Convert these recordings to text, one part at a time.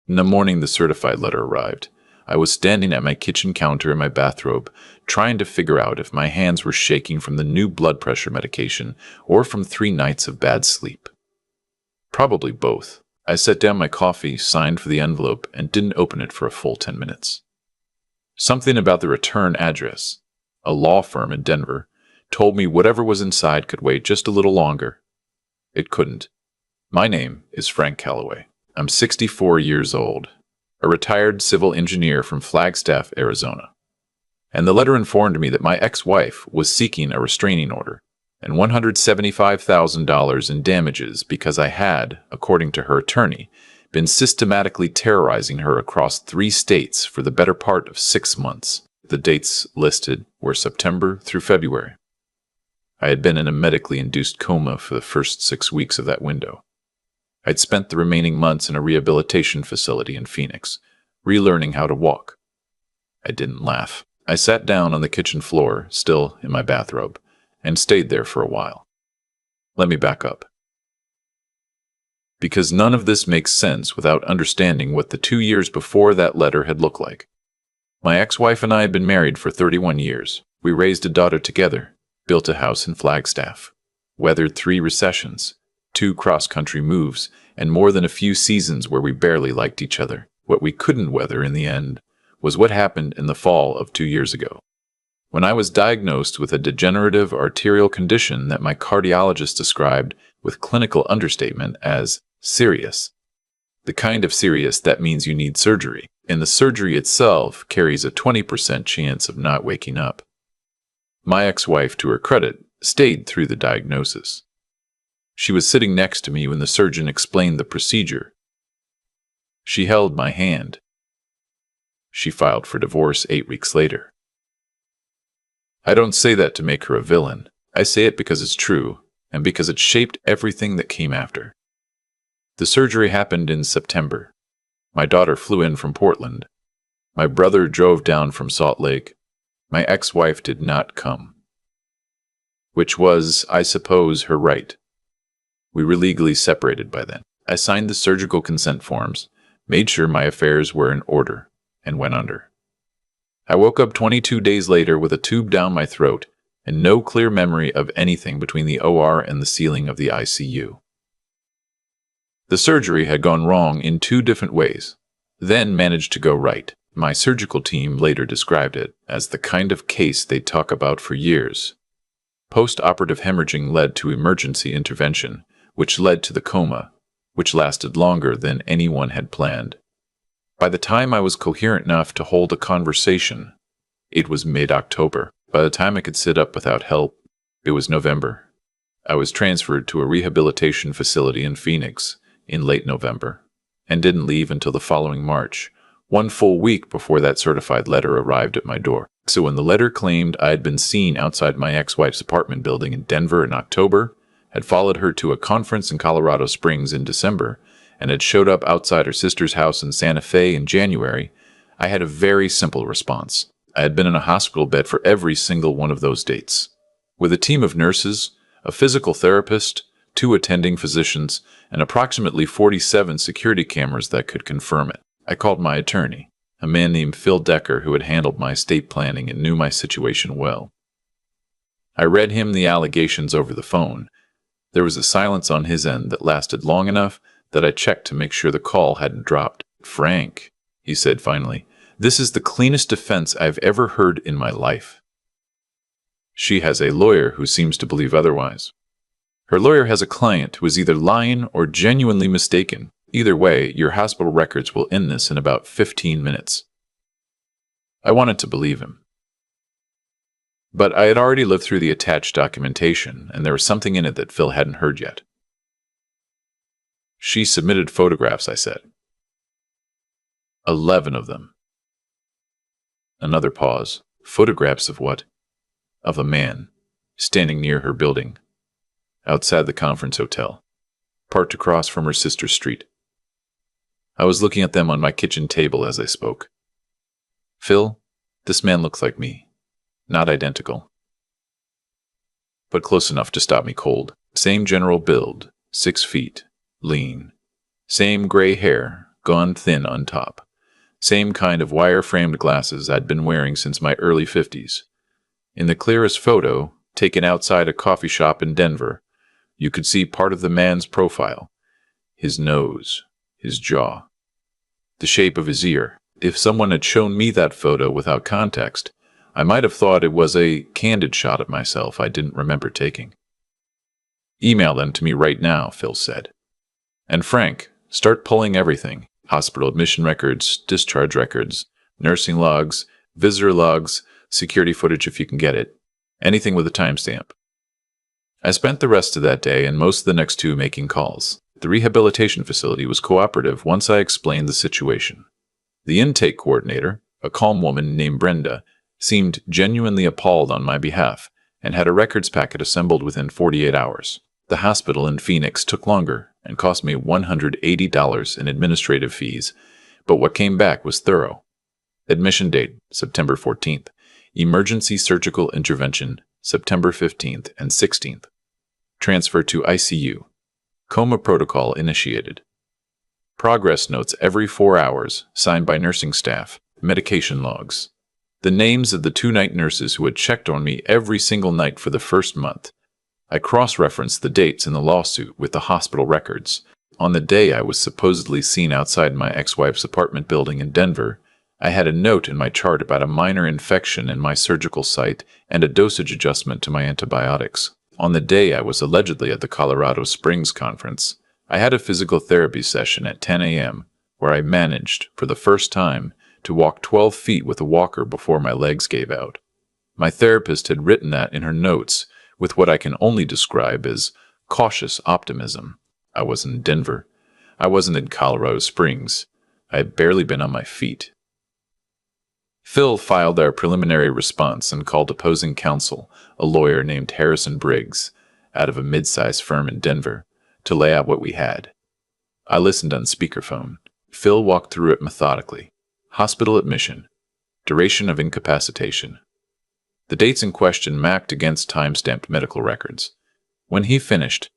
In the morning the certified letter arrived. I was standing at my kitchen counter in my bathrobe, trying to figure out if my hands were shaking from the new blood pressure medication or from 3 nights of bad sleep. Probably both. I set down my coffee, signed for the envelope, and didn't open it for a full 10 minutes. Something about the return address, a law firm in Denver, told me whatever was inside could wait just a little longer. It couldn't. My name is Frank Calloway. I'm 64 years old, a retired civil engineer from Flagstaff, Arizona. And the letter informed me that my ex-wife was seeking a restraining order and $175,000 in damages because I had, according to her attorney, been systematically terrorizing her across 3 states for the better part of 6 months. The dates listed were September through February. I had been in a medically induced coma for the first 6 weeks of that window. I'd spent the remaining months in a rehabilitation facility in Phoenix, relearning how to walk. I didn't laugh. I sat down on the kitchen floor, still in my bathrobe, and stayed there for a while. Let me back up. Because none of this makes sense without understanding what the 2 years before that letter had looked like. My ex-wife and I had been married for 31 years. We raised a daughter together, built a house in Flagstaff, weathered 3 recessions, 2 cross-country moves, and more than a few seasons where we barely liked each other. What we couldn't weather in the end was what happened in the fall of 2 years ago, when I was diagnosed with a degenerative arterial condition that my cardiologist described with clinical understatement as serious. The kind of serious that means you need surgery, and the surgery itself carries a 20% chance of not waking up. My ex-wife, to her credit, stayed through the diagnosis. She was sitting next to me when the surgeon explained the procedure. She held my hand. She filed for divorce 8 weeks later. I don't say that to make her a villain. I say it because it's true, and because it shaped everything that came after. The surgery happened in September. My daughter flew in from Portland. My brother drove down from Salt Lake. My ex-wife did not come. Which was, I suppose, her right. We were legally separated by then. I signed the surgical consent forms, made sure my affairs were in order, and went under. I woke up 22 days later with a tube down my throat and no clear memory of anything between the OR and the ceiling of the ICU. The surgery had gone wrong in 2 different ways, then managed to go right. My surgical team later described it as the kind of case they'd talk about for years. Post-operative hemorrhaging led to emergency intervention, which led to the coma, which lasted longer than anyone had planned. By the time I was coherent enough to hold a conversation, it was mid-October. By the time I could sit up without help, it was November. I was transferred to a rehabilitation facility in Phoenix in late November, and didn't leave until the following March, 1 full week before that certified letter arrived at my door. So when the letter claimed I had been seen outside my ex-wife's apartment building in Denver in October, had followed her to a conference in Colorado Springs in December, and had showed up outside her sister's house in Santa Fe in January, I had a very simple response. I had been in a hospital bed for every single one of those dates, with a team of nurses, a physical therapist, 2 attending physicians, and approximately 47 security cameras that could confirm it. I called my attorney, a man named Phil Decker who had handled my estate planning and knew my situation well. I read him the allegations over the phone. There was a silence on his end that lasted long enough that I checked to make sure the call hadn't dropped. "Frank," he said finally, "this is the cleanest defense I've ever heard in my life." She has a lawyer who seems to believe otherwise. Her lawyer has a client who is either lying or genuinely mistaken. Either way, your hospital records will end this in about 15 minutes. I wanted to believe him. But I had already lived through the attached documentation, and there was something in it that Phil hadn't heard yet. "She submitted photographs," I said. 11 of them. Another pause. Photographs of what? Of a man, standing near her building, outside the conference hotel, parked across from her sister's street. I was looking at them on my kitchen table as I spoke. "Phil, this man looks like me. Not identical, but close enough to stop me cold. Same general build, 6 feet. Lean. Same gray hair, gone thin on top. Same kind of wire-framed glasses I'd been wearing since my early 50s. In the clearest photo, taken outside a coffee shop in Denver, you could see part of the man's profile. His nose, his jaw, the shape of his ear. If someone had shown me that photo without context, I might have thought it was a candid shot of myself I didn't remember taking. "Email them to me right now," Phil said. "And Frank, start pulling everything. Hospital admission records, discharge records, nursing logs, visitor logs, security footage if you can get it. Anything with a timestamp." I spent the rest of that day and most of the next two making calls. The rehabilitation facility was cooperative once I explained the situation. The intake coordinator, a calm woman named Brenda, seemed genuinely appalled on my behalf and had a records packet assembled within 48 hours. The hospital in Phoenix took longer and cost me $180 in administrative fees, but what came back was thorough. Admission date, September 14th. Emergency surgical intervention, September 15th and 16th. Transfer to ICU. Coma protocol initiated. Progress notes every 4 hours, signed by nursing staff. Medication logs. The names of the 2 night nurses who had checked on me every single night for the first month. I cross-referenced the dates in the lawsuit with the hospital records. On the day I was supposedly seen outside my ex-wife's apartment building in Denver, I had a note in my chart about a minor infection in my surgical site and a dosage adjustment to my antibiotics. On the day I was allegedly at the Colorado Springs conference, I had a physical therapy session at 10 a.m. where I managed, for the first time, to walk 12 feet with a walker before my legs gave out. My therapist had written that in her notes, with what I can only describe as cautious optimism. I wasn't in Denver. I wasn't in Colorado Springs. I had barely been on my feet. Phil filed our preliminary response and called opposing counsel, a lawyer named Harrison Briggs, out of a mid-sized firm in Denver, to lay out what we had. I listened on speakerphone. Phil walked through it methodically. Hospital admission. Duration of incapacitation. The dates in question mapped against time-stamped medical records. When he finished,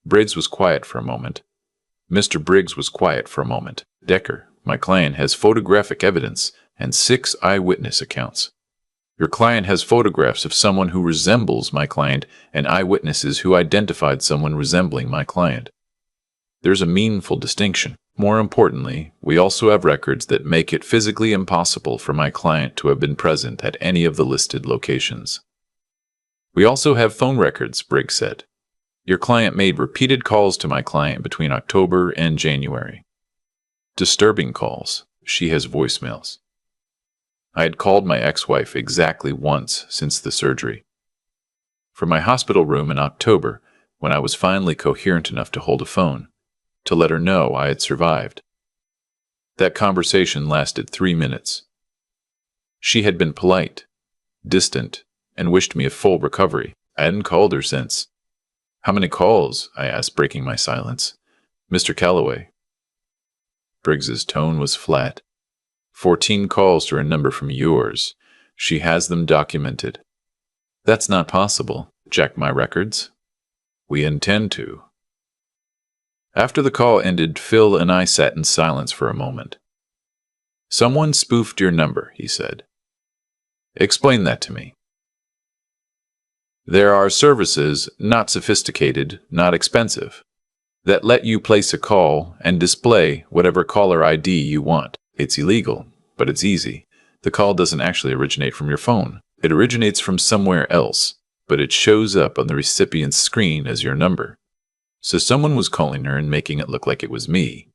Briggs was quiet for a moment. Mr. Briggs was quiet for a moment. "Decker, my client has photographic evidence and 6 eyewitness accounts. Your client has photographs of someone who resembles my client and eyewitnesses who identified someone resembling my client. There's a meaningful distinction. More importantly, we also have records that make it physically impossible for my client to have been present at any of the listed locations." "We also have phone records," Briggs said. "Your client made repeated calls to my client between October and January. Disturbing calls. She has voicemails." I had called my ex-wife exactly once since the surgery. From my hospital room in October, when I was finally coherent enough to hold a phone, to let her know I had survived. That conversation lasted 3 minutes. She had been polite, distant, and wished me a full recovery. I hadn't called her since. "How many calls?" I asked, breaking my silence. "Mr. Calloway." Briggs's tone was flat. 14 calls to her number from yours. She has them documented." "That's not possible. Check my records." "We intend to." After the call ended, Phil and I sat in silence for a moment. "Someone spoofed your number," he said. "Explain that to me." "There are services, not sophisticated, not expensive, that let you place a call and display whatever caller ID you want. It's illegal, but it's easy. The call doesn't actually originate from your phone. It originates from somewhere else, but it shows up on the recipient's screen as your number. So someone was calling her and making it look like it was me,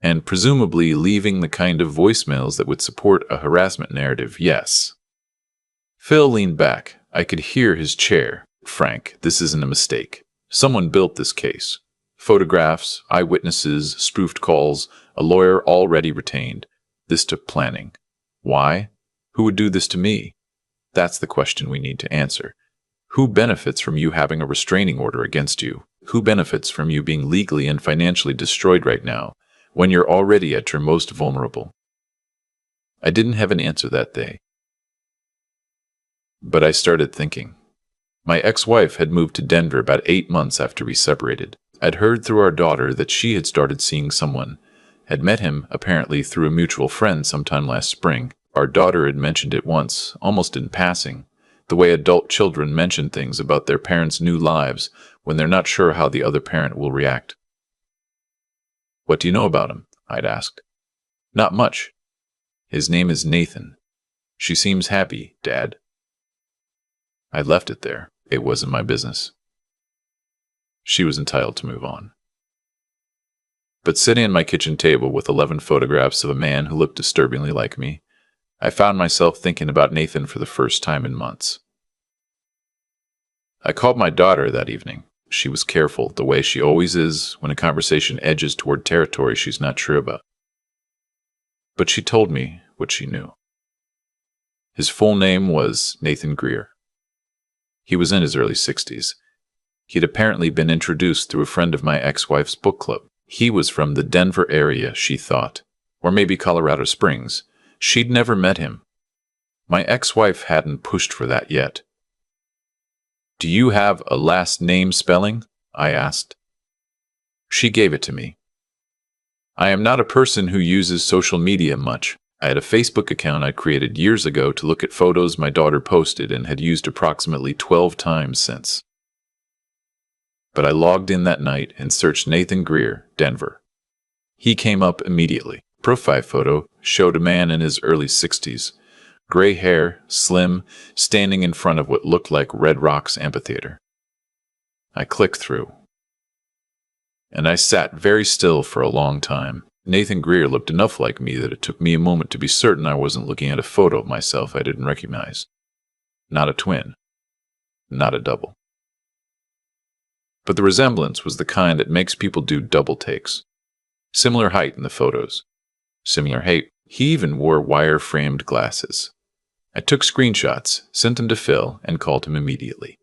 and presumably leaving the kind of voicemails that would support a harassment narrative, yes." Phil leaned back. I could hear his chair. "Frank, this isn't a mistake. Someone built this case. Photographs, eyewitnesses, spoofed calls, a lawyer already retained. This took planning. Why? Who would do this to me? That's the question we need to answer. Who benefits from you having a restraining order against you? Who benefits from you being legally and financially destroyed right now, when you're already at your most vulnerable?" I didn't have an answer that day. But I started thinking. My ex-wife had moved to Denver about 8 months after we separated. I'd heard through our daughter that she had started seeing someone, Had met him, apparently, through a mutual friend sometime last spring. Our daughter had mentioned it once, almost in passing, the way adult children mention things about their parents' new lives when they're not sure how the other parent will react. "What do you know about him?" I'd asked. "Not much. His name is Nathan. She seems happy, Dad." I left it there. It wasn't my business. She was entitled to move on. But sitting at my kitchen table with 11 photographs of a man who looked disturbingly like me, I found myself thinking about Nathan for the first time in months. I called my daughter that evening. She was careful, the way she always is when a conversation edges toward territory she's not sure about. But she told me what she knew. His full name was Nathan Greer. He was in his early 60s. He'd apparently been introduced through a friend of my ex-wife's book club. He was from the Denver area, she thought, or maybe Colorado Springs. She'd never met him. My ex-wife hadn't pushed for that yet. "Do you have a last name spelling?" I asked. She gave it to me. I am not a person who uses social media much. I had a Facebook account I created years ago to look at photos my daughter posted and had used approximately 12 times since. But I logged in that night and searched Nathan Greer, Denver. He came up immediately. Profile photo showed a man in his early 60s, gray hair, slim, standing in front of what looked like Red Rocks Amphitheater. I clicked through, and I sat very still for a long time. Nathan Greer looked enough like me that it took me a moment to be certain I wasn't looking at a photo of myself I didn't recognize. Not a twin. Not a double. But the resemblance was the kind that makes people do double takes. Similar height in the photos. Similar height. He even wore wire-framed glasses. I took screenshots, sent them to Phil, and called him immediately.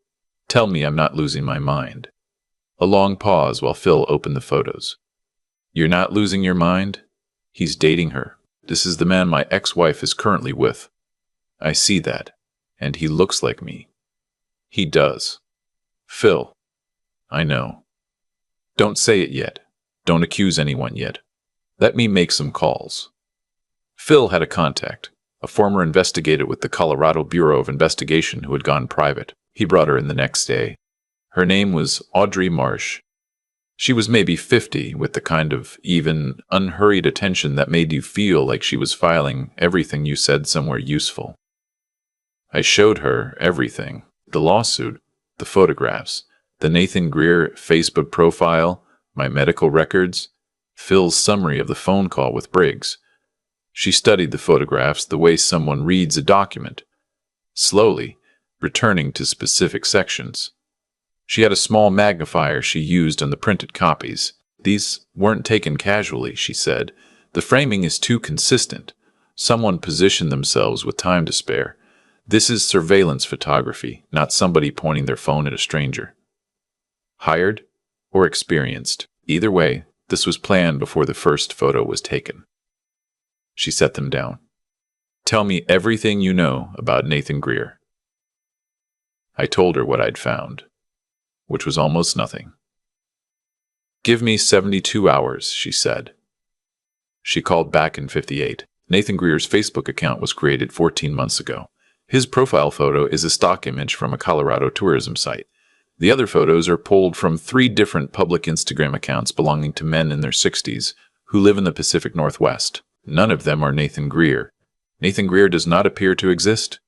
"Tell me I'm not losing my mind." A long pause while Phil opened the photos. "You're not losing your mind? He's dating her. This is the man my ex-wife is currently with. I see that. And he looks like me. He does. Phil. I know. Don't say it yet. Don't accuse anyone yet. Let me make some calls." Phil had a contact, a former investigator with the Colorado Bureau of Investigation who had gone private. He brought her in the next day. Her name was Audrey Marsh. She was maybe 50, with the kind of even, unhurried attention that made you feel like she was filing everything you said somewhere useful. I showed her everything. The lawsuit, the photographs, the Nathan Greer Facebook profile, my medical records, Phil's summary of the phone call with Briggs. She studied the photographs the way someone reads a document, slowly, returning to specific sections. She had a small magnifier she used on the printed copies. "These weren't taken casually," she said. "The framing is too consistent. Someone positioned themselves with time to spare. This is surveillance photography, not somebody pointing their phone at a stranger. Hired or experienced. Either way, this was planned before the first photo was taken." She set them down. "Tell me everything you know about Nathan Greer." I told her what I'd found, which was almost nothing. "Give me 72 hours, she said. She called back in 58. Nathan Greer's Facebook account was created 14 months ago. His profile photo is a stock image from a Colorado tourism site. The other photos are pulled from 3 different public Instagram accounts belonging to men in their 60s who live in the Pacific Northwest. None of them are Nathan Greer. Nathan Greer does not appear to exist.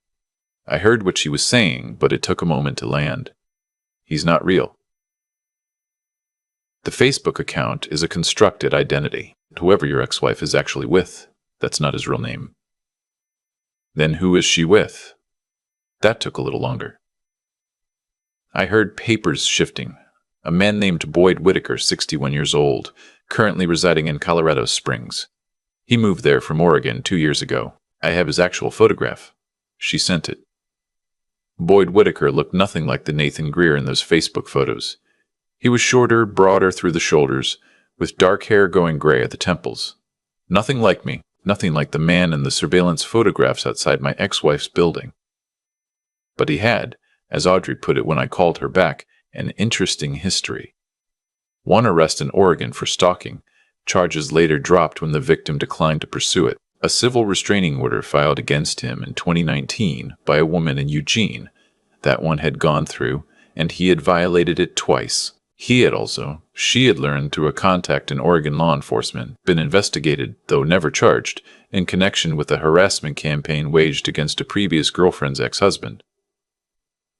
I heard what she was saying, but it took a moment to land. He's not real. The Facebook account is a constructed identity. Whoever your ex-wife is actually with, that's not his real name. Then who is she with? That took a little longer. I heard papers shifting. A man named Boyd Whitaker, 61 years old, currently residing in Colorado Springs. He moved there from Oregon 2 years ago. I have his actual photograph. She sent it. Boyd Whitaker looked nothing like the Nathan Greer in those Facebook photos. He was shorter, broader through the shoulders, with dark hair going gray at the temples. Nothing like me, nothing like the man in the surveillance photographs outside my ex-wife's building. But he had, as Audrey put it when I called her back, an interesting history. 1 arrest in Oregon for stalking, Charges later dropped when the victim declined to pursue it. A civil restraining order filed against him in 2019 by a woman in Eugene. That one had gone through, and he had violated it twice. She had learned through a contact in Oregon law enforcement, been investigated, though never charged, in connection with a harassment campaign waged against a previous girlfriend's ex-husband.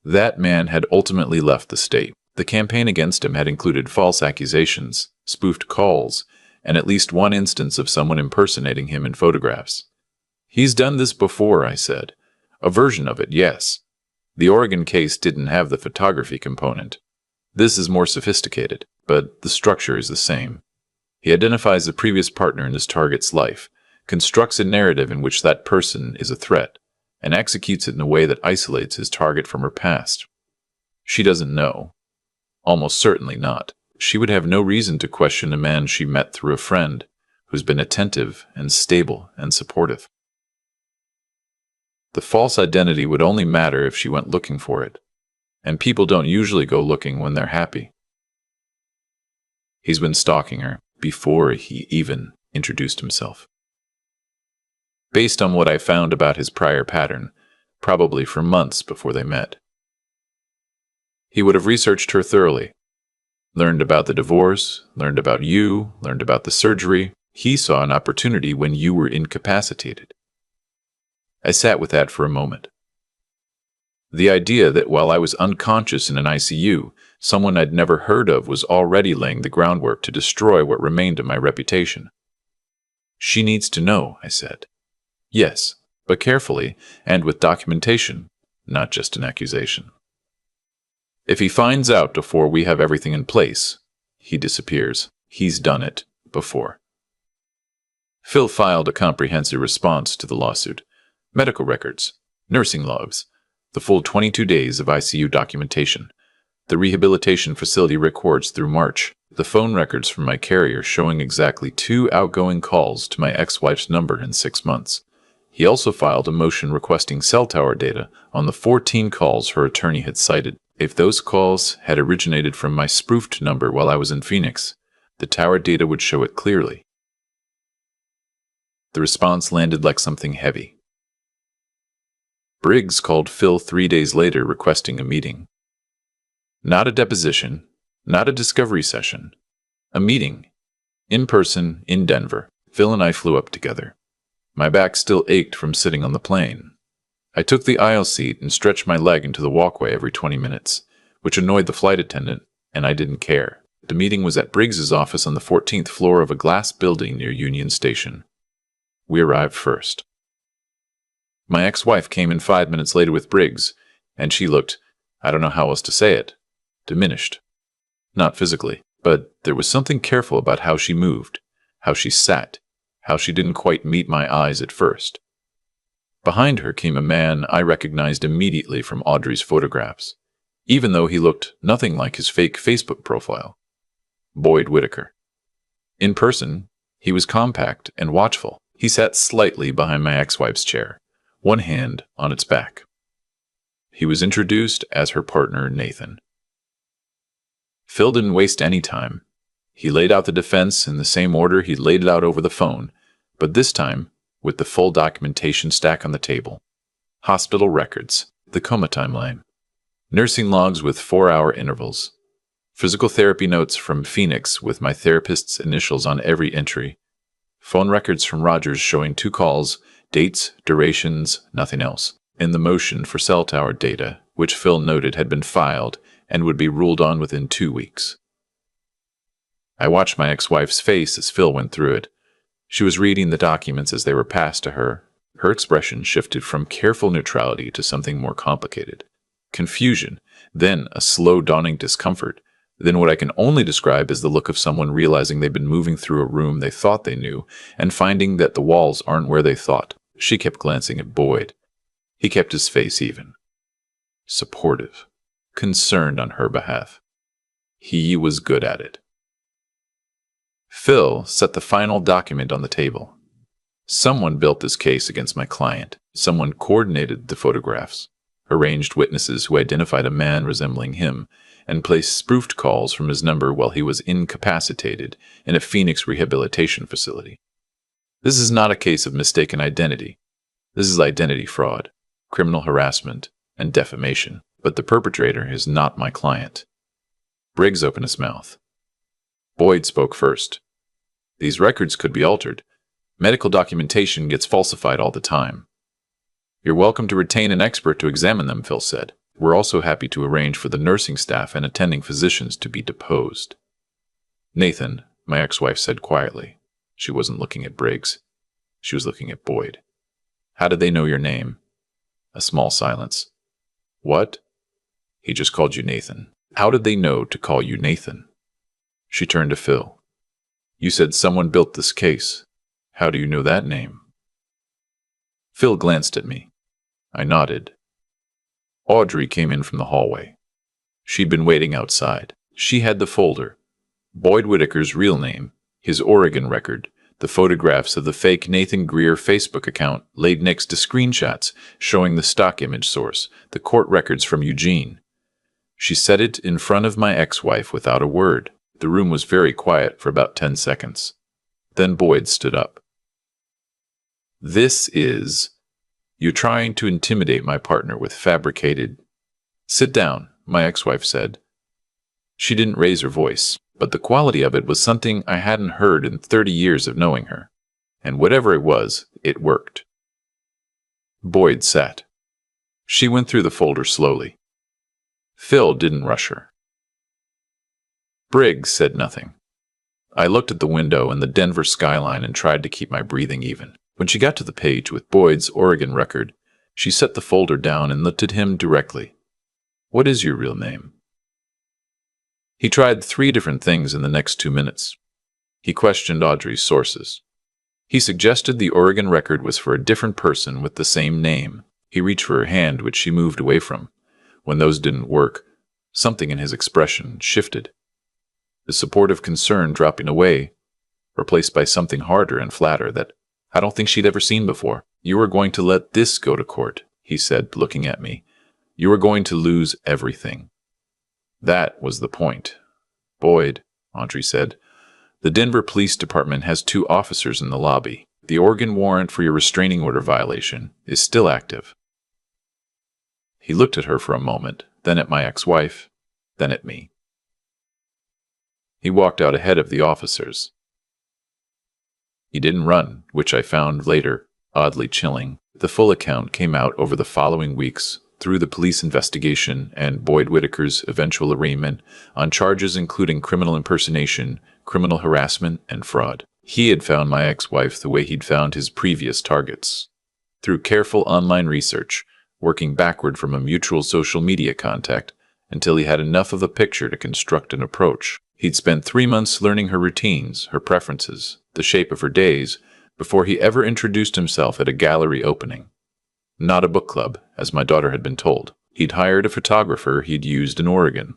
That man had ultimately left the state. The campaign against him had included false accusations, spoofed calls, and at least one instance of someone impersonating him in photographs. He's done this before, I said. A version of it, yes. The Oregon case didn't have the photography component. This is more sophisticated, but the structure is the same. He identifies the previous partner in his target's life, constructs a narrative in which that person is a threat, and executes it in a way that isolates his target from her past. She doesn't know. Almost certainly not. She would have no reason to question a man she met through a friend, who's been attentive and stable and supportive. The false identity would only matter if she went looking for it, and people don't usually go looking when they're happy. He's been stalking her before he even introduced himself. Based on what I found about his prior pattern, probably for months before they met. He would have researched her thoroughly, learned about the divorce, learned about you, learned about the surgery. He saw an opportunity when you were incapacitated. I sat with that for a moment. The idea that while I was unconscious in an ICU, someone I'd never heard of was already laying the groundwork to destroy what remained of my reputation. She needs to know, I said. Yes, but carefully and with documentation, not just an accusation. If he finds out before we have everything in place, he disappears. He's done it before. Phil filed a comprehensive response to the lawsuit. Medical records, nursing logs, the full 22 days of ICU documentation, the rehabilitation facility records through March, the phone records from my carrier showing exactly 2 outgoing calls to my ex-wife's number in 6 months. He also filed a motion requesting cell tower data on the 14 calls her attorney had cited. If those calls had originated from my spoofed number while I was in Phoenix, the tower data would show it clearly. The response landed like something heavy. Briggs called Phil 3 days later requesting a meeting. Not a deposition, not a discovery session. A meeting. In person, in Denver. Phil and I flew up together. My back still ached from sitting on the plane. I took the aisle seat and stretched my leg into the walkway every 20 minutes, which annoyed the flight attendant, and I didn't care. The meeting was at Briggs's office on the 14th floor of a glass building near Union Station. We arrived first. My ex-wife came in 5 minutes later with Briggs, and she looked, I don't know how else to say it, diminished. Not physically, but there was something careful about how she moved, how she sat, how she didn't quite meet my eyes at first. Behind her came a man I recognized immediately from Audrey's photographs, even though he looked nothing like his fake Facebook profile. Boyd Whitaker. In person, he was compact and watchful. He sat slightly behind my ex-wife's chair, one hand on its back. He was introduced as her partner, Nathan. Phil didn't waste any time. He laid out the defense in the same order he'd laid it out over the phone, but this time with the full documentation stack on the table. Hospital records, the coma timeline, nursing logs with 4-hour intervals, physical therapy notes from Phoenix with my therapist's initials on every entry, phone records from Rogers showing 2 calls, dates, durations, nothing else, and the motion for cell tower data, which Phil noted had been filed and would be ruled on within 2 weeks. I watched my ex-wife's face as Phil went through it. She was reading the documents as they were passed to her. Her expression shifted from careful neutrality to something more complicated. Confusion, then a slow dawning discomfort, then what I can only describe as the look of someone realizing they've been moving through a room they thought they knew and finding that the walls aren't where they thought. She kept glancing at Boyd. He kept his face even. Supportive. Concerned on her behalf. He was good at it. Phil set the final document on the table. Someone built this case against my client. Someone coordinated the photographs. arranged witnesses who identified a man resembling him, and placed spoofed calls from his number while he was incapacitated in a Phoenix rehabilitation facility. This is not a case of mistaken identity. This is identity fraud, criminal harassment, and defamation. But the perpetrator is not my client. Briggs opened his mouth. Boyd spoke first. These records could be altered. Medical documentation gets falsified all the time. You're welcome to retain an expert to examine them, Phil said. We're also happy to arrange for the nursing staff and attending physicians to be deposed. Nathan, my ex-wife said quietly. She wasn't looking at Briggs. She was looking at Boyd. How did they know your name? A small silence. What? He just called you Nathan. How did they know to call you Nathan? She turned to Phil. You said someone built this case. How do you know that name? Phil glanced at me. I nodded. Audrey came in from the hallway. She'd been waiting outside. She had the folder. Boyd Whitaker's real name, his Oregon record, the photographs of the fake Nathan Greer Facebook account laid next to screenshots showing the stock image source, the court records from Eugene. She set it in front of my ex-wife without a word. The room was very quiet for about 10 seconds. Then Boyd stood up. This is... You're trying to intimidate my partner with fabricated... Sit down, my ex-wife said. She didn't raise her voice, but the quality of it was something I hadn't heard in 30 years of knowing her. And whatever it was, it worked. Boyd sat. She went through the folder slowly. Phil didn't rush her. Briggs said nothing. I looked at the window and the Denver skyline and tried to keep my breathing even. When she got to the page with Boyd's Oregon record, she set the folder down and looked at him directly. What is your real name? He tried 3 different things in the next 2 minutes. He questioned Audrey's sources. He suggested the Oregon record was for a different person with the same name. He reached for her hand, which she moved away from. When those didn't work, something in his expression shifted. The supportive concern dropping away, replaced by something harder and flatter that I don't think she'd ever seen before. You are going to let this go to court, he said, looking at me. You are going to lose everything. That was the point. Boyd, Audrey said, the Denver Police Department has 2 officers in the lobby. The Oregon warrant for your restraining order violation is still active. He looked at her for a moment, then at my ex-wife, then at me. He walked out ahead of the officers. He didn't run, which I found later oddly chilling. The full account came out over the following weeks through the police investigation and Boyd Whitaker's eventual arraignment on charges including criminal impersonation, criminal harassment, and fraud. He had found my ex-wife the way he'd found his previous targets. Through careful online research, working backward from a mutual social media contact until he had enough of a picture to construct an approach. He'd spent 3 months learning her routines, her preferences, the shape of her days, before he ever introduced himself at a gallery opening. Not a book club, as my daughter had been told. He'd hired a photographer he'd used in Oregon.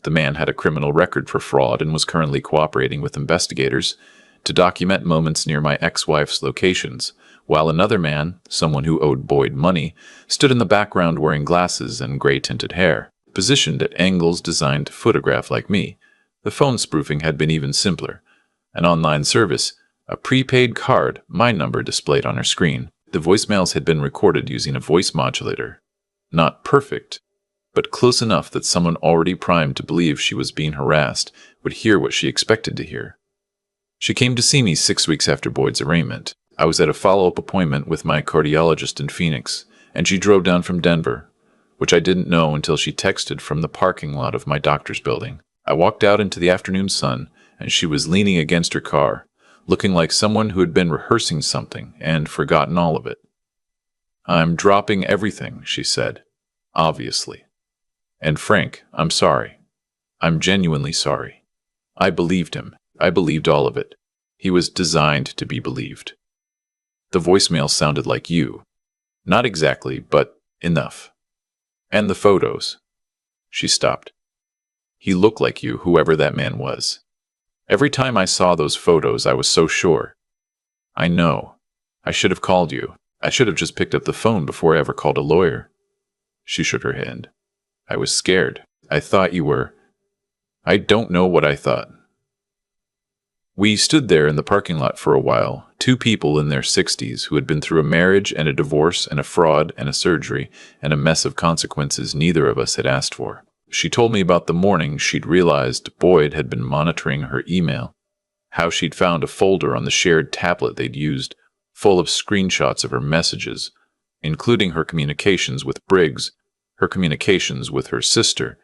The man had a criminal record for fraud and was currently cooperating with investigators to document moments near my ex-wife's locations, while another man, someone who owed Boyd money, stood in the background wearing glasses and gray-tinted hair, positioned at angles designed to photograph like me. The phone spoofing had been even simpler. An online service, a prepaid card, my number displayed on her screen. The voicemails had been recorded using a voice modulator. Not perfect, but close enough that someone already primed to believe she was being harassed would hear what she expected to hear. She came to see me 6 weeks after Boyd's arraignment. I was at a follow-up appointment with my cardiologist in Phoenix, and she drove down from Denver, which I didn't know until she texted from the parking lot of my doctor's building. I walked out into the afternoon sun, and she was leaning against her car, looking like someone who had been rehearsing something and forgotten all of it. I'm dropping everything, she said, obviously. And Frank, I'm sorry. I'm genuinely sorry. I believed him. I believed all of it. He was designed to be believed. The voicemail sounded like you. Not exactly, but enough. And the photos. She stopped. He looked like you, whoever that man was. Every time I saw those photos, I was so sure. I know. I should have called you. I should have just picked up the phone before I ever called a lawyer. She shook her head. I was scared. I thought you were. I don't know what I thought. We stood there in the parking lot for a while, two people in their 60s who had been through a marriage and a divorce and a fraud and a surgery and a mess of consequences neither of us had asked for. She told me about the morning she'd realized Boyd had been monitoring her email, how she'd found a folder on the shared tablet they'd used, full of screenshots of her messages, including her communications with Briggs, her communications with her sister,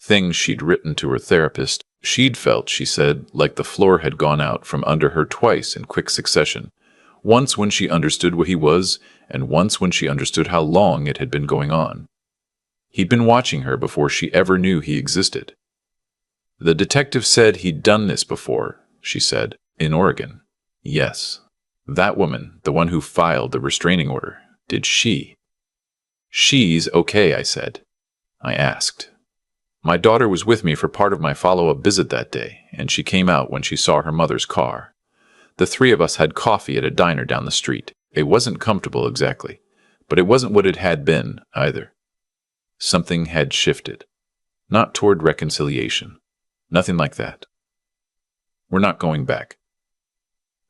things she'd written to her therapist. She'd felt, she said, like the floor had gone out from under her twice in quick succession, once when she understood what he was, and once when she understood how long it had been going on. He'd been watching her before she ever knew he existed. The detective said he'd done this before, she said, in Oregon. Yes. That woman, the one who filed the restraining order, did she? She's okay, I said. I asked. My daughter was with me for part of my follow-up visit that day, and she came out when she saw her mother's car. The three of us had coffee at a diner down the street. It wasn't comfortable exactly, but it wasn't what it had been either. Something had shifted. Not toward reconciliation. Nothing like that. We're not going back.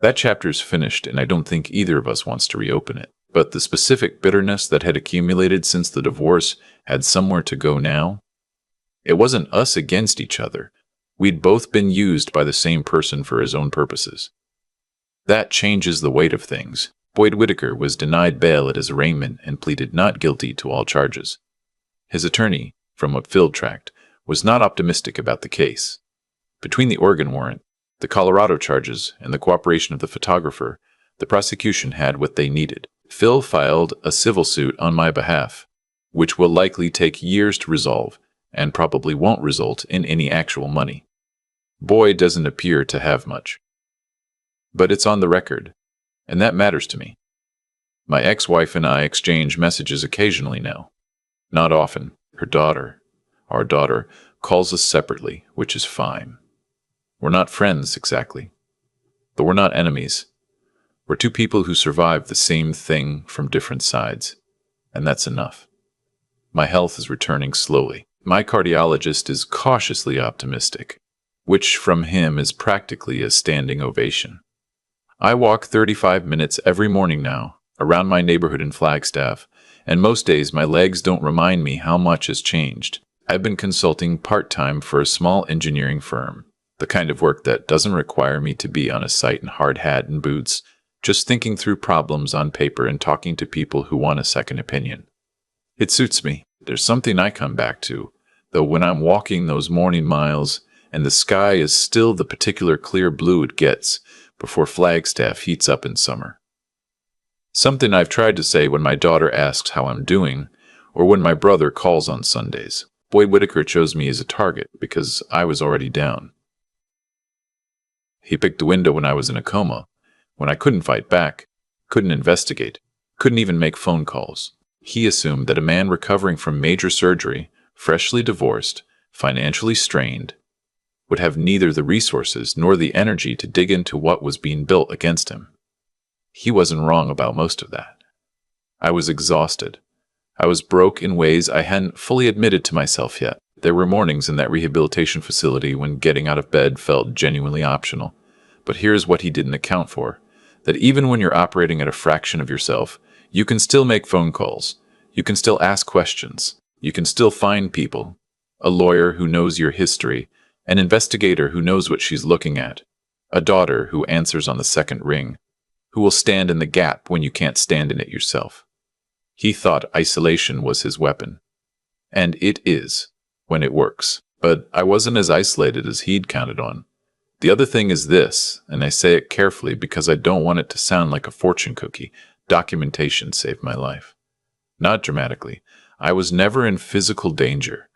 That chapter's finished, and I don't think either of us wants to reopen it. But the specific bitterness that had accumulated since the divorce had somewhere to go now. It wasn't us against each other. We'd both been used by the same person for his own purposes. That changes the weight of things. Boyd Whitaker was denied bail at his arraignment and pleaded not guilty to all charges. His attorney, from what Phil tracked, was not optimistic about the case. Between the Oregon warrant, the Colorado charges, and the cooperation of the photographer, the prosecution had what they needed. Phil filed a civil suit on my behalf, which will likely take years to resolve, and probably won't result in any actual money. Boyd doesn't appear to have much. But it's on the record, and that matters to me. My ex-wife and I exchange messages occasionally now. Not often. Our daughter, calls us separately, which is fine. We're not friends, exactly. But we're not enemies. We're two people who survived the same thing from different sides, and that's enough. My health is returning slowly. My cardiologist is cautiously optimistic, which from him is practically a standing ovation. I walk 35 minutes every morning now, around my neighborhood in Flagstaff, and most days my legs don't remind me how much has changed. I've been consulting part-time for a small engineering firm, the kind of work that doesn't require me to be on a site in hard hat and boots, just thinking through problems on paper and talking to people who want a second opinion. It suits me. There's something I come back to, though when I'm walking those morning miles and the sky is still the particular clear blue it gets before Flagstaff heats up in summer. Something I've tried to say when my daughter asks how I'm doing, or when my brother calls on Sundays. Boyd Whitaker chose me as a target because I was already down. He picked the window when I was in a coma, when I couldn't fight back, couldn't investigate, couldn't even make phone calls. He assumed that a man recovering from major surgery, freshly divorced, financially strained, would have neither the resources nor the energy to dig into what was being built against him. He wasn't wrong about most of that. I was exhausted. I was broke in ways I hadn't fully admitted to myself yet. There were mornings in that rehabilitation facility when getting out of bed felt genuinely optional. But here's what he didn't account for, that even when you're operating at a fraction of yourself, you can still make phone calls. You can still ask questions. You can still find people. A lawyer who knows your history. An investigator who knows what she's looking at. A daughter who answers on the second ring. Who will stand in the gap when you can't stand in it yourself. He thought isolation was his weapon. And it is, when it works. But I wasn't as isolated as he'd counted on. The other thing is this, and I say it carefully because I don't want it to sound like a fortune cookie. Documentation saved my life. Not dramatically. I was never in physical danger,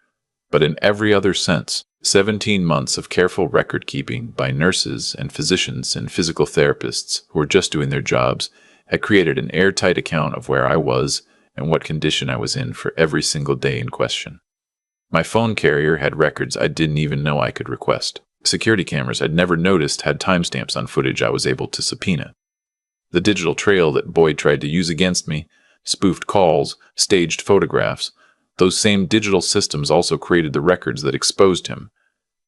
but in every other sense. 17 months of careful record-keeping by nurses and physicians and physical therapists who were just doing their jobs had created an airtight account of where I was and what condition I was in for every single day in question. My phone carrier had records I didn't even know I could request. Security cameras I'd never noticed had timestamps on footage I was able to subpoena. The digital trail that Boyd tried to use against me, spoofed calls, staged photographs, Those same digital systems also created the records that exposed him.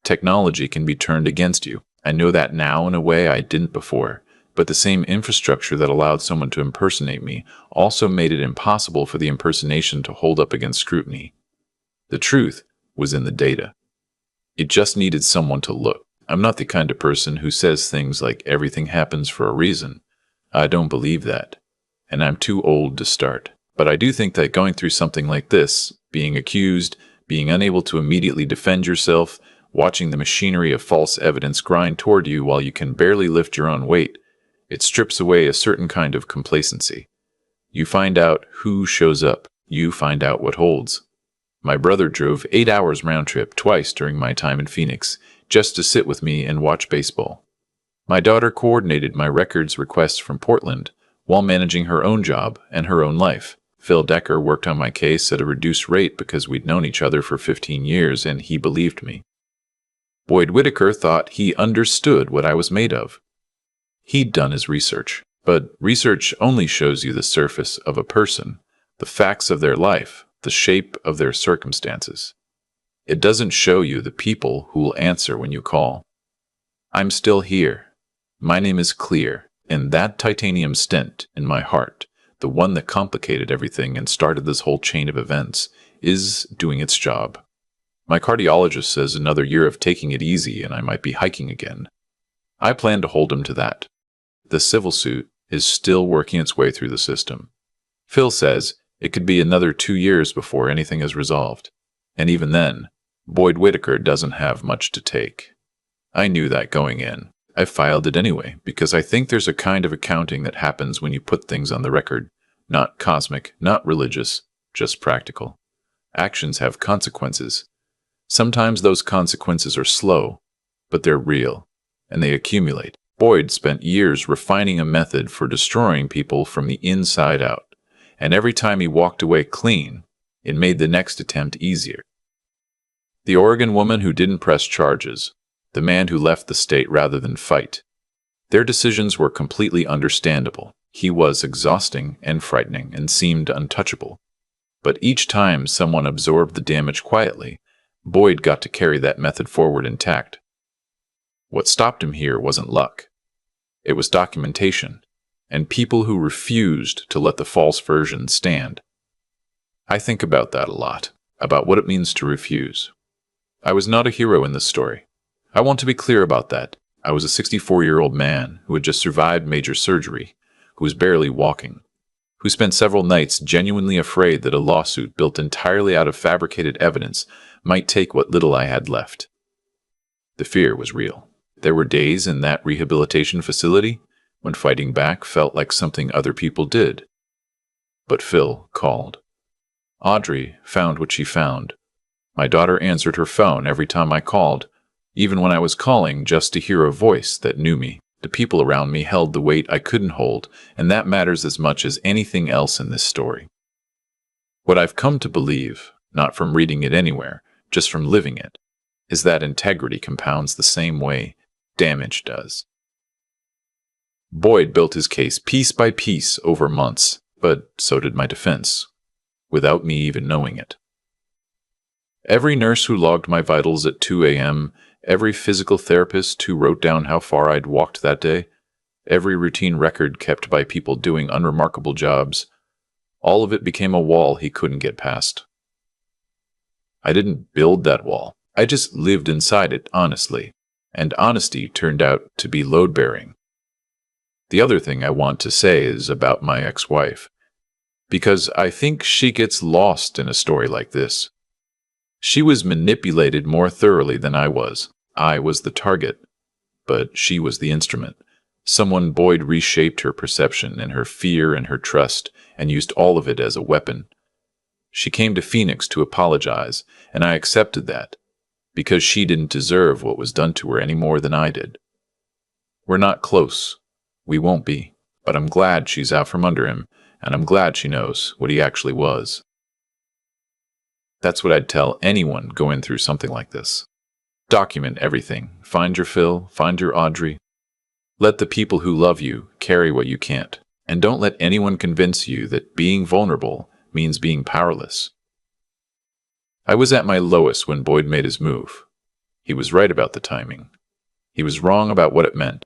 Technology can be turned against you. I know that now in a way I didn't before, but the same infrastructure that allowed someone to impersonate me also made it impossible for the impersonation to hold up against scrutiny. The truth was in the data. It just needed someone to look. I'm not the kind of person who says things like everything happens for a reason. I don't believe that, and I'm too old to start. But I do think that going through something like this, being accused, being unable to immediately defend yourself, watching the machinery of false evidence grind toward you while you can barely lift your own weight, it strips away a certain kind of complacency. You find out who shows up. You find out what holds. My brother drove 8 hours round trip twice during my time in Phoenix just to sit with me and watch baseball. My daughter coordinated my records requests from Portland while managing her own job and her own life. Phil Decker worked on my case at a reduced rate because we'd known each other for 15 years and he believed me. Boyd Whitaker thought he understood what I was made of. He'd done his research, but research only shows you the surface of a person, the facts of their life, the shape of their circumstances. It doesn't show you the people who will answer when you call. I'm still here. My name is Clear, and that titanium stent in my heart, the one that complicated everything and started this whole chain of events, is doing its job. My cardiologist says another year of taking it easy and I might be hiking again. I plan to hold him to that. The civil suit is still working its way through the system. Phil says it could be another 2 years before anything is resolved. And even then, Boyd Whitaker doesn't have much to take. I knew that going in. I filed it anyway, because I think there's a kind of accounting that happens when you put things on the record. Not cosmic, not religious, just practical. Actions have consequences. Sometimes those consequences are slow, but they're real, and they accumulate. Boyd spent years refining a method for destroying people from the inside out, and every time he walked away clean, it made the next attempt easier. The Oregon woman who didn't press charges, the man who left the state rather than fight, their decisions were completely understandable. He was exhausting and frightening and seemed untouchable. But each time someone absorbed the damage quietly, Boyd got to carry that method forward intact. What stopped him here wasn't luck. It was documentation, and people who refused to let the false version stand. I think about that a lot, about what it means to refuse. I was not a hero in this story. I want to be clear about that. I was a 64-year-old man who had just survived major surgery, who was barely walking, who spent several nights genuinely afraid that a lawsuit built entirely out of fabricated evidence might take what little I had left. The fear was real. There were days in that rehabilitation facility when fighting back felt like something other people did. But Phil called. Audrey found what she found. My daughter answered her phone every time I called, even when I was calling just to hear a voice that knew me. The people around me held the weight I couldn't hold, and that matters as much as anything else in this story. What I've come to believe, not from reading it anywhere, just from living it, is that integrity compounds the same way damage does. Boyd built his case piece by piece over months, but so did my defense, without me even knowing it. Every nurse who logged my vitals at 2 a.m., every physical therapist who wrote down how far I'd walked that day, every routine record kept by people doing unremarkable jobs, all of it became a wall he couldn't get past. I didn't build that wall. I just lived inside it honestly, and honesty turned out to be load-bearing. The other thing I want to say is about my ex-wife, because I think she gets lost in a story like this. She was manipulated more thoroughly than I was. I was the target, but she was the instrument. Someone Boyd reshaped her perception and her fear and her trust and used all of it as a weapon. She came to Phoenix to apologize, and I accepted that, because she didn't deserve what was done to her any more than I did. We're not close. We won't be, but I'm glad she's out from under him, and I'm glad she knows what he actually was. That's what I'd tell anyone going through something like this. Document everything. Find your Phil, find your Audrey. Let the people who love you carry what you can't, and don't let anyone convince you that being vulnerable means being powerless. I was at my lowest when Boyd made his move. He was right about the timing. He was wrong about what it meant.